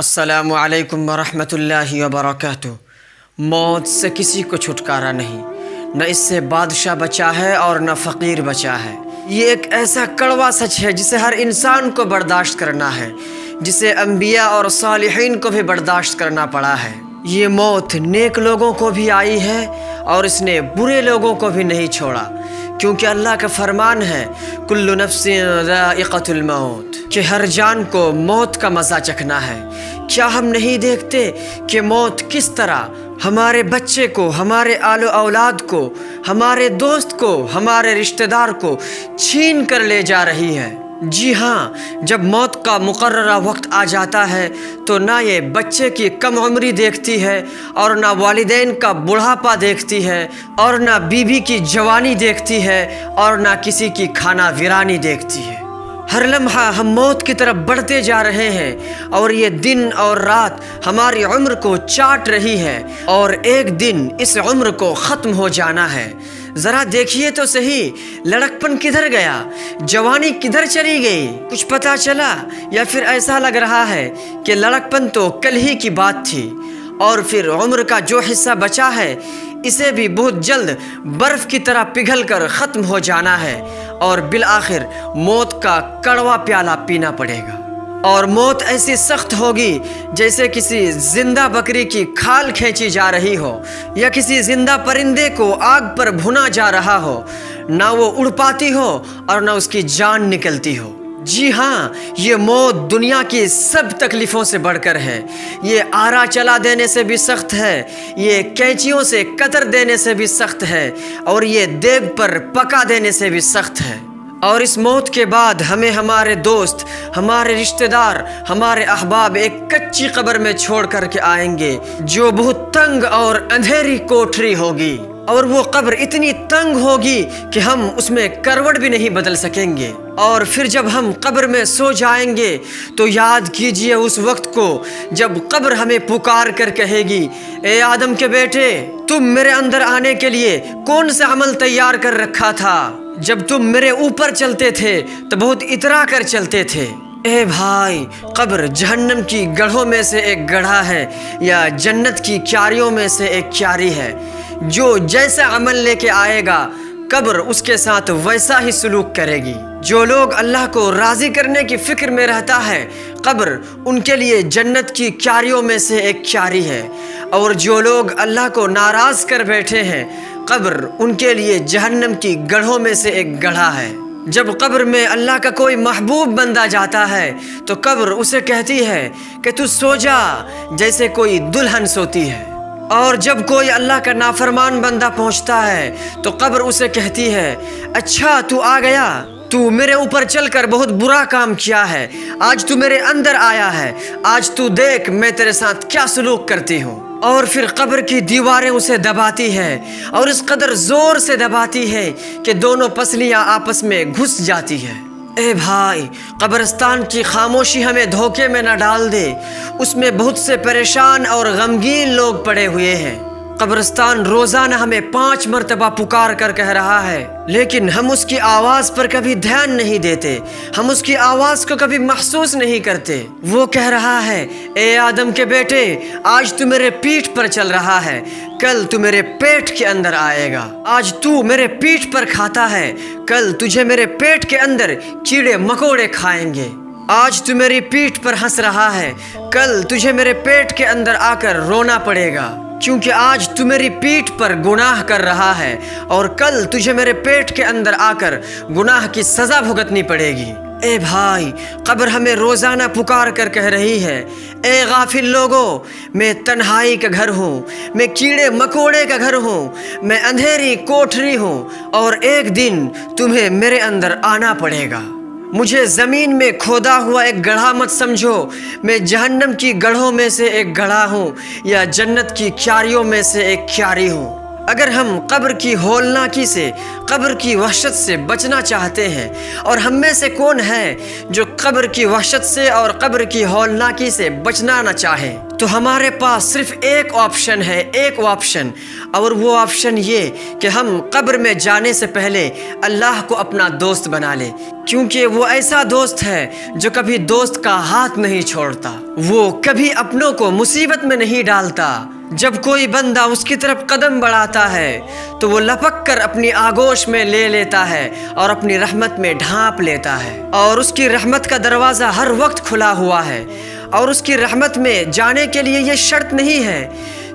السلام علیکم ورحمۃ اللہ وبرکاتہ۔ موت سے کسی کو چھٹکارا نہیں، نہ اس سے بادشاہ بچا ہے اور نہ فقیر بچا ہے۔ یہ ایک ایسا کڑوا سچ ہے جسے ہر انسان کو برداشت کرنا ہے، جسے انبیاء اور صالحین کو بھی برداشت کرنا پڑا ہے۔ یہ موت نیک لوگوں کو بھی آئی ہے اور اس نے برے لوگوں کو بھی نہیں چھوڑا، کیونکہ اللہ کا فرمان ہے کل نفس ذائقۃ الموت، کہ ہر جان کو موت کا مزہ چکھنا ہے۔ کیا ہم نہیں دیکھتے کہ موت کس طرح ہمارے بچے کو، ہمارے آل و اولاد کو، ہمارے دوست کو، ہمارے رشتہ دار کو چھین کر لے جا رہی ہے؟ جی ہاں، جب موت کا مقررہ وقت آ جاتا ہے تو نہ یہ بچے کی کم عمری دیکھتی ہے اور نہ والدین کا بڑھاپا دیکھتی ہے اور نہ بیوی کی جوانی دیکھتی ہے اور نہ کسی کی کھانا ویرانی دیکھتی ہے۔ ہر لمحہ ہم موت کی طرف بڑھتے جا رہے ہیں اور یہ دن اور رات ہماری عمر کو چاٹ رہی ہے اور ایک دن اس عمر کو ختم ہو جانا ہے۔ ذرا دیکھیے تو صحیح، لڑکپن کدھر گیا؟ جوانی کدھر چلی گئی؟ کچھ پتہ چلا؟ یا پھر ایسا لگ رہا ہے کہ لڑکپن تو کل ہی کی بات تھی اور پھر عمر کا جو حصہ بچا ہے اسے بھی بہت جلد برف کی طرح پگھل کر ختم ہو جانا ہے اور بالآخر موت کا کڑوا پیالہ پینا پڑے گا۔ اور موت ایسی سخت ہوگی جیسے کسی زندہ بکری کی کھال کھینچی جا رہی ہو یا کسی زندہ پرندے کو آگ پر بھونا جا رہا ہو، نہ وہ اڑ پاتی ہو اور نہ اس کی جان نکلتی ہو۔ جی ہاں، یہ موت دنیا کی سب تکلیفوں سے بڑھ کر ہے۔ یہ آرا چلا دینے سے بھی سخت ہے، یہ کینچیوں سے قطر دینے سے بھی سخت ہے اور یہ دیگ پر پکا دینے سے بھی سخت ہے۔ اور اس موت کے بعد ہمیں ہمارے دوست، ہمارے رشتہ دار، ہمارے احباب ایک کچی قبر میں چھوڑ کر کے آئیں گے جو بہت تنگ اور اندھیری کوٹھری ہوگی، اور وہ قبر اتنی تنگ ہوگی کہ ہم اس میں کروٹ بھی نہیں بدل سکیں گے۔ اور پھر جب ہم قبر میں سو جائیں گے تو یاد کیجئے اس وقت کو جب قبر ہمیں پکار کر کہے گی، اے آدم کے بیٹے، تم میرے اندر آنے کے لیے کون سا عمل تیار کر رکھا تھا؟ جب تم میرے اوپر چلتے تھے تو بہت اترا کر چلتے تھے۔ اے بھائی، قبر جہنم کی گڑھوں میں سے ایک گڑھا ہے یا جنت کی کیاریوں میں سے ایک کیاری ہے۔ جو جیسا عمل لے کے آئے گا قبر اس کے ساتھ ویسا ہی سلوک کرے گی۔ جو لوگ اللہ کو راضی کرنے کی فکر میں رہتا ہے قبر ان کے لیے جنت کی کیاریوں میں سے ایک کیاری ہے، اور جو لوگ اللہ کو ناراض کر بیٹھے ہیں قبر ان کے لیے جہنم کی گڑھوں میں سے ایک گڑھا ہے۔ جب قبر میں اللہ کا کوئی محبوب بندہ جاتا ہے تو قبر اسے کہتی ہے کہ تو سو جا جیسے کوئی دلہن سوتی ہے، اور جب کوئی اللہ کا نافرمان بندہ پہنچتا ہے تو قبر اسے کہتی ہے، اچھا تو آ گیا، تو میرے اوپر چل کر بہت برا کام کیا ہے، آج تو میرے اندر آیا ہے، آج تو دیکھ میں تیرے ساتھ کیا سلوک کرتی ہوں۔ اور پھر قبر کی دیواریں اسے دباتی ہے اور اس قدر زور سے دباتی ہے کہ دونوں پسلیاں آپس میں گھس جاتی ہے۔ اے بھائی، قبرستان کی خاموشی ہمیں دھوکے میں نہ ڈال دے، اس میں بہت سے پریشان اور غمگین لوگ پڑے ہوئے ہیں۔ قبرستان روزانہ ہمیں 5 مرتبہ پکار کر کہہ رہا ہے، لیکن ہم اس کی آواز پر کبھی دھیان نہیں دیتے، ہم اس کی آواز کو کبھی محسوس نہیں کرتے۔ وہ کہہ رہا ہے، اے آدم کے بیٹے، آج تو میرے پیٹھ پر چل رہا ہے، کل تو میرے پیٹ کے اندر آئے گا۔ آج تو میرے پیٹھ پر کھاتا ہے، کل تجھے میرے پیٹ کے اندر کیڑے مکوڑے کھائیں گے۔ آج تو میری پیٹھ پر ہنس رہا ہے، کل تجھے میرے پیٹ کے اندر آ کر رونا پڑے گا، کیونکہ آج تو میری پیٹھ پر گناہ کر رہا ہے اور کل تجھے میرے پیٹ کے اندر آ کر گناہ کی سزا بھگتنی پڑے گی۔ اے بھائی، قبر ہمیں روزانہ پکار کر کہہ رہی ہے، اے غافل لوگو، میں تنہائی کا گھر ہوں، میں کیڑے مکوڑے کا گھر ہوں، میں اندھیری کوٹھری ہوں، اور ایک دن تمہیں میرے اندر آنا پڑے گا۔ مجھے زمین میں کھودا ہوا ایک گڑھا مت سمجھو، میں جہنم کی گڑھوں میں سے ایک گڑھا ہوں یا جنت کی کیاریوں میں سے ایک کیاری ہوں۔ اگر ہم قبر کی ہولناکی سے، قبر کی وحشت سے بچنا چاہتے ہیں، اور ہم میں سے کون ہے جو قبر کی وحشت سے اور قبر کی ہولناکی سے بچنا نہ چاہے، تو ہمارے پاس صرف ایک آپشن ہے، ایک آپشن، اور وہ آپشن یہ کہ ہم قبر میں جانے سے پہلے اللہ کو اپنا دوست بنا لیں، کیونکہ وہ ایسا دوست ہے جو کبھی دوست کا ہاتھ نہیں چھوڑتا، وہ کبھی اپنوں کو مصیبت میں نہیں ڈالتا۔ جب کوئی بندہ اس کی طرف قدم بڑھاتا ہے تو وہ لپک کر اپنی آغوش میں لے لیتا ہے اور اپنی رحمت میں ڈھانپ لیتا ہے، اور اس کی رحمت کا دروازہ ہر وقت کھلا ہوا ہے، اور اس کی رحمت میں جانے کے لیے یہ شرط نہیں ہے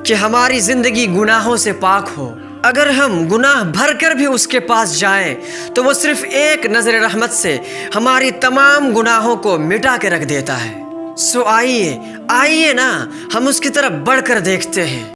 کہ ہماری زندگی گناہوں سے پاک ہو۔ اگر ہم گناہ بھر کر بھی اس کے پاس جائیں تو وہ صرف ایک نظر رحمت سے ہماری تمام گناہوں کو مٹا کے رکھ دیتا ہے۔ سو آئیے نا ہم اس کی طرف بڑھ کر دیکھتے ہیں۔